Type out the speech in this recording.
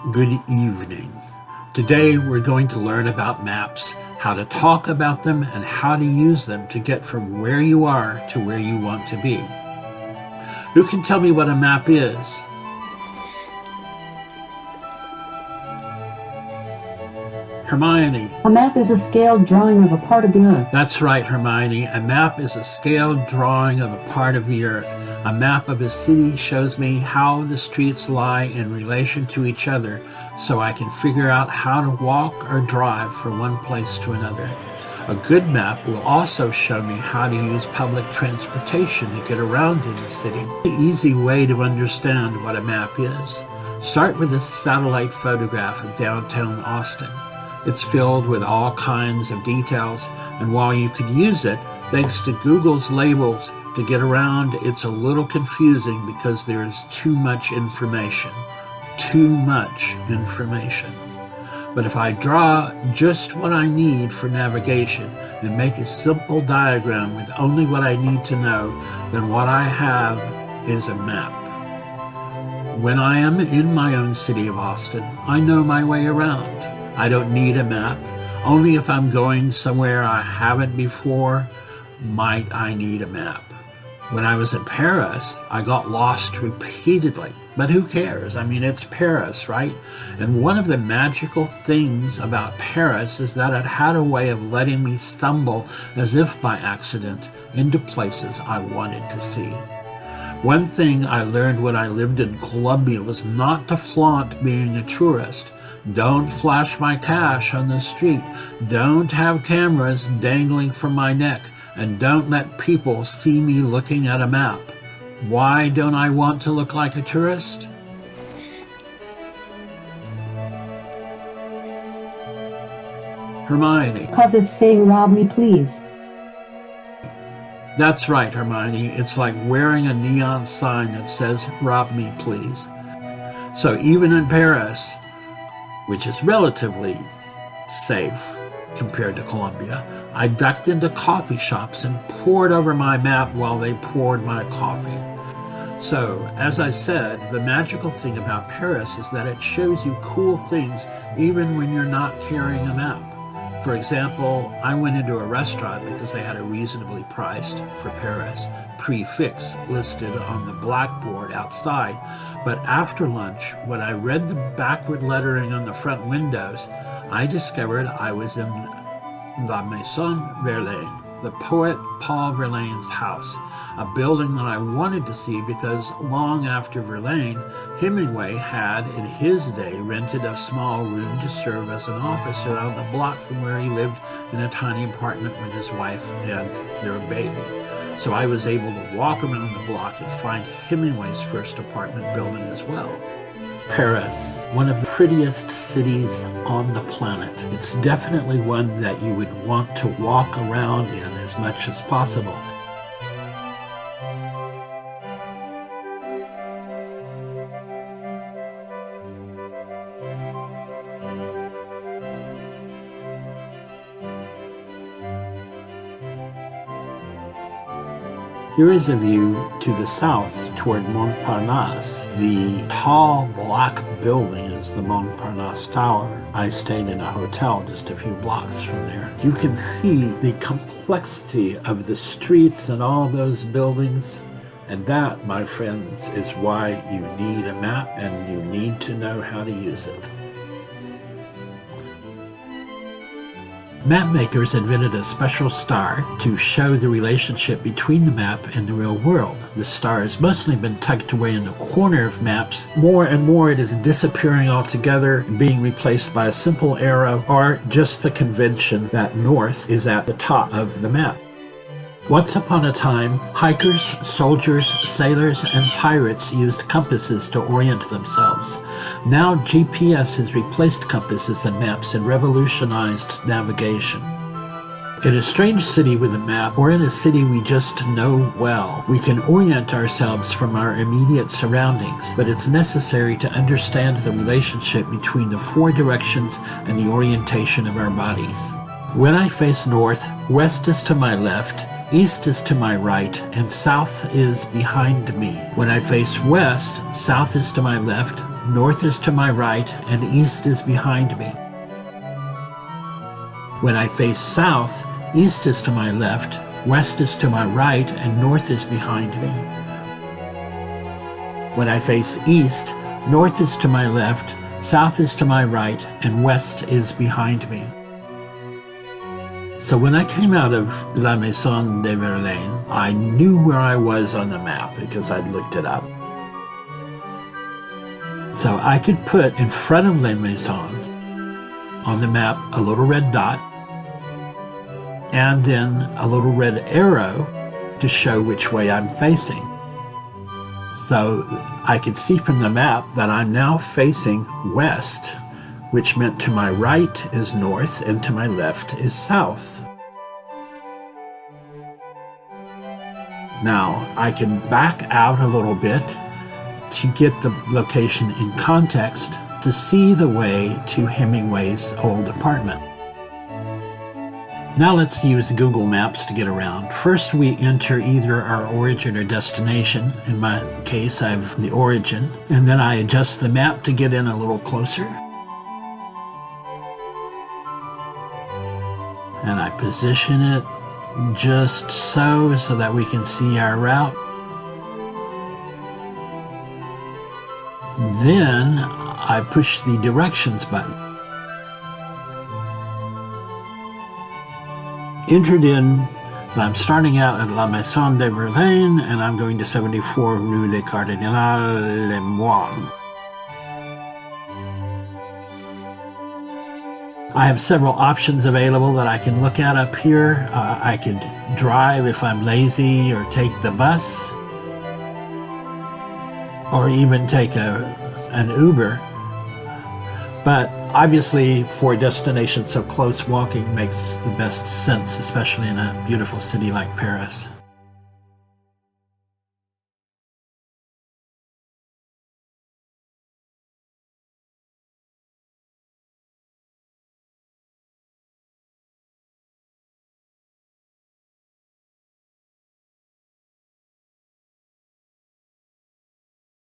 Good evening. Today we're going to learn about maps, how to talk about them, and how to use them to get from where you are to where you want to be. Who can tell me what a map is? Hermione. A map is a scaled drawing of a part of the Earth. That's right, Hermione. A map is a scaled drawing of a part of the Earth. A map of a city shows me how the streets lie in relation to each other, so I can figure out how to walk or drive from one place to another. A good map will also show me how to use public transportation to get around in the city. The easy way to understand what a map is. Start with a satellite photograph of downtown Austin. It's filled with all kinds of details, and while you could use it, thanks to Google's labels, to get around, it's a little confusing because there is too much information. Too much information. But if I draw just what I need for navigation and make a simple diagram with only what I need to know, then what I have is a map. When I am in my own city of Austin, I know my way around. I don't need a map. Only if I'm going somewhere I haven't before might I need a map. When I was in Paris, I got lost repeatedly. But who cares? I mean, it's Paris, right? And one of the magical things about Paris is that it had a way of letting me stumble as if by accident into places I wanted to see. One thing I learned when I lived in Colombia was not to flaunt being a tourist. Don't flash my cash on the street. Don't have cameras dangling from my neck. And don't let people see me looking at a map. Why don't I want to look like a tourist? Hermione. Because it's saying rob me please. That's right, Hermione. It's like wearing a neon sign that says rob me please. So even in Paris, which is relatively safe compared to Colombia, I ducked into coffee shops and poured over my map while they poured my coffee. So, as I said, the magical thing about Paris is that it shows you cool things even when you're not carrying a map. For example, I went into a restaurant because they had a reasonably priced, for Paris, prefix listed on the blackboard outside. But after lunch, when I read the backward lettering on the front windows, I discovered I was in La Maison Verlaine, the poet Paul Verlaine's house, a building that I wanted to see because long after Verlaine, Hemingway had, in his day, rented a small room to serve as an office around the block from where he lived in a tiny apartment with his wife and their baby. So I was able to walk around the block and find Hemingway's first apartment building as well. Paris, one of the prettiest cities on the planet. It's definitely one that you would want to walk around in as much as possible. Here is a view to the south toward Montparnasse. The tall black building is the Montparnasse Tower. I stayed in a hotel just a few blocks from there. You can see the complexity of the streets and all those buildings. And that, my friends, is why you need a map and you need to know how to use it. Mapmakers invented a special star to show the relationship between the map and the real world. The star has mostly been tucked away in the corner of maps. More and more it is disappearing altogether and being replaced by a simple arrow or just the convention that north is at the top of the map. Once upon a time, hikers, soldiers, sailors, and pirates used compasses to orient themselves. Now GPS has replaced compasses and maps and revolutionized navigation. In a strange city with a map, or in a city we just know well, we can orient ourselves from our immediate surroundings, but it's necessary to understand the relationship between the four directions and the orientation of our bodies. When I face north, west is to my left, east is to my right, and south is behind me. When I face west, south is to my left, north is to my right, and east is behind me. When I face south, east is to my left, west is to my right, and north is behind me. When I face east, north is to my left, south is to my right, and west is behind me. So when I came out of La Maison de Verlaine, I knew where I was on the map because I'd looked it up. So I could put in front of La Maison on the map a little red dot and then a little red arrow to show which way I'm facing. So I could see from the map that I'm now facing west, which meant to my right is north and to my left is south. Now I can back out a little bit to get the location in context to see the way to Hemingway's old apartment. Now let's use Google Maps to get around. First we enter either our origin or destination. In my case, I have the origin, and then I adjust the map to get in a little closer. And I position it just so that we can see our route. Then I push the directions button. Entered in that I'm starting out at La Maison de Verlaine and I'm going to 74 Rue des Cardinals Les Moines. I have several options available that I can look at up here. I could drive if I'm lazy, or take the bus, or even take an Uber. But obviously for a destination so close, walking makes the best sense, especially in a beautiful city like Paris.